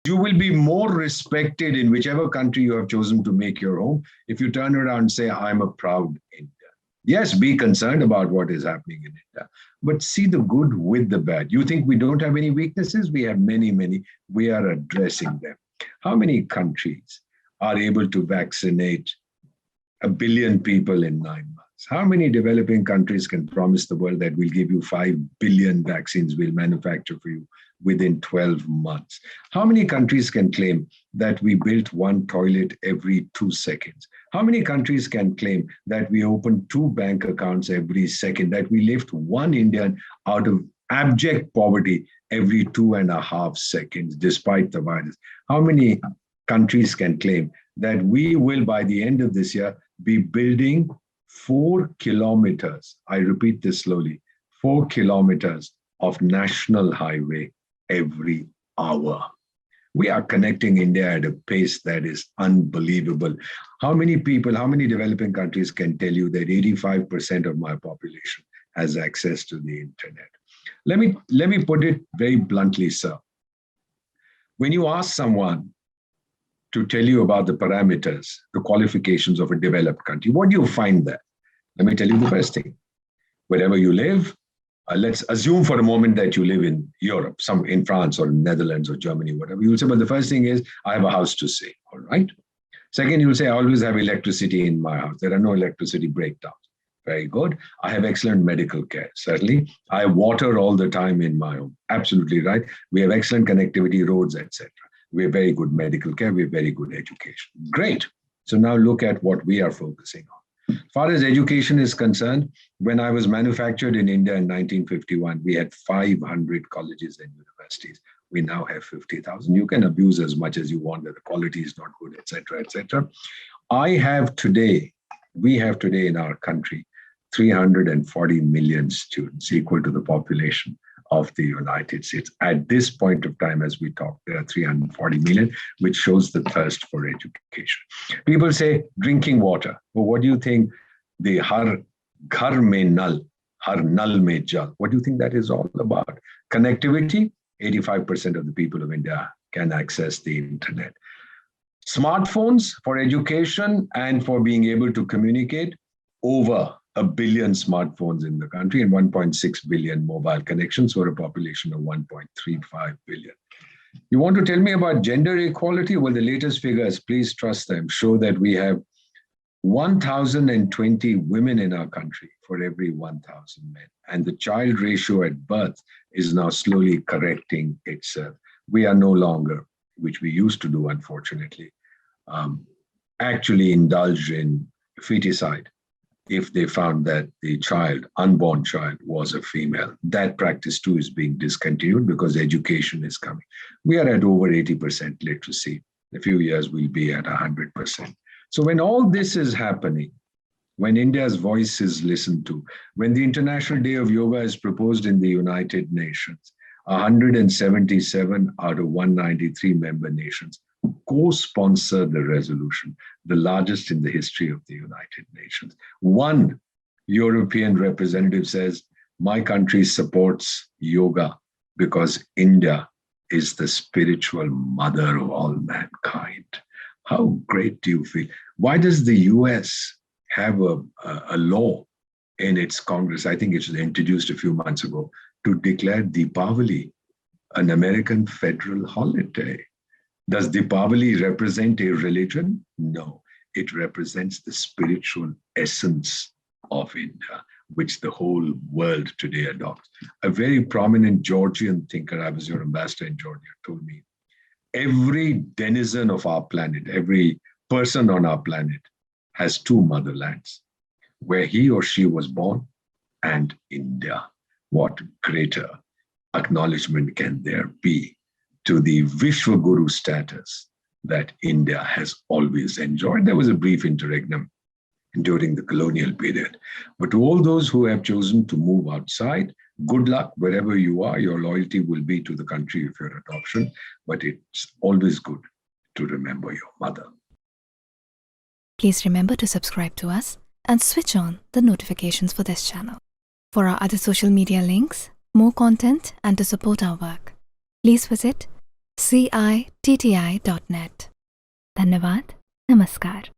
You will be more respected in whichever country you have chosen to make your home if you turn around and say, I'm a proud Indian. Yes, be concerned about what is happening in India, but see the good with the bad. You think we don't have any weaknesses? We have many, many. We are addressing them. How many countries are able to vaccinate 1 billion people in 9 months? How many developing countries can promise the world that we'll give you 5 billion vaccines we'll manufacture for you within 12 months? How many countries can claim that we built one toilet every 2 seconds? How many countries can claim that we open 2 bank accounts every second, that we lift 1 Indian out of abject poverty every 2.5 seconds, despite the virus? How many countries can claim that we will, by the end of this year, be building 4 kilometers, I repeat this slowly, 4 kilometers of national highway every hour? We are connecting India at a pace that is unbelievable. How many people, how many developing countries can tell you that 85% of my population has access to the internet? Let me put it very bluntly, sir. When you ask someone to tell you about the parameters, the qualifications of a developed country, what do you find there? Let me tell you the first thing. Wherever you live, let's assume for a moment that you live in Europe, in France or Netherlands or Germany, whatever. You'll say, well, the first thing is, I have a house to stay, all right? Second, you'll say, I always have electricity in my house. There are no electricity breakdowns. Very good. I have excellent medical care, certainly. I have water all the time in my home. Absolutely right. We have excellent connectivity, roads, etc. We have very good medical care. We have very good education. Great. So now look at what we are focusing on. As far as education is concerned, when I was manufactured in India in 1951, we had 500 colleges and universities. We now have 50,000. You can abuse as much as you want that the quality is not good, etc., etc. We have today in our country 340 million students, equal to the population of the United States. At this point of time, as we talk, there are 340 million, which shows the thirst for education. People say drinking water. Well, what do you think the har ghar mein nal, har nal mein jal? What do you think that is all about? Connectivity, 85% of the people of India can access the internet. Smartphones for education and for being able to communicate, over 1 billion smartphones in the country and 1.6 billion mobile connections for a population of 1.35 billion. You want to tell me about gender equality? Well, the latest figures, please trust them, show that we have 1,020 women in our country for every 1,000 men. And the child ratio at birth is now slowly correcting itself. We are no longer, which we used to do, unfortunately, actually indulge in feticide if they found that the unborn child, was a female. That practice too is being discontinued because education is coming. We are at over 80% literacy. In a few years, we'll be at 100%. So when all this is happening, when India's voice is listened to, when the International Day of Yoga is proposed in the United Nations, 177 out of 193 member nations co-sponsor the resolution, the largest in the history of the United Nations. One European representative says, my country supports yoga because India is the spiritual mother of all mankind. How great do you feel? Why does the US have a law in its Congress, I think it was introduced a few months ago, to declare Deepavali an American federal holiday? Does Deepavali represent a religion? No, it represents the spiritual essence of India, which the whole world today adopts. A very prominent Georgian thinker, I was your ambassador in Georgia, told me, every denizen of our planet, every person on our planet has 2 motherlands, where he or she was born and India. What greater acknowledgement can there be to the Vishwaguru status that India has always enjoyed? There was a brief interregnum during the colonial period. But to all those who have chosen to move outside, good luck wherever you are. Your loyalty will be to the country of your adoption, but it's always good to remember your mother. Please remember to subscribe to us and switch on the notifications for this channel. For our other social media links, more content, and to support our work, please visit citti.net. धन्यवाद. नमस्कार.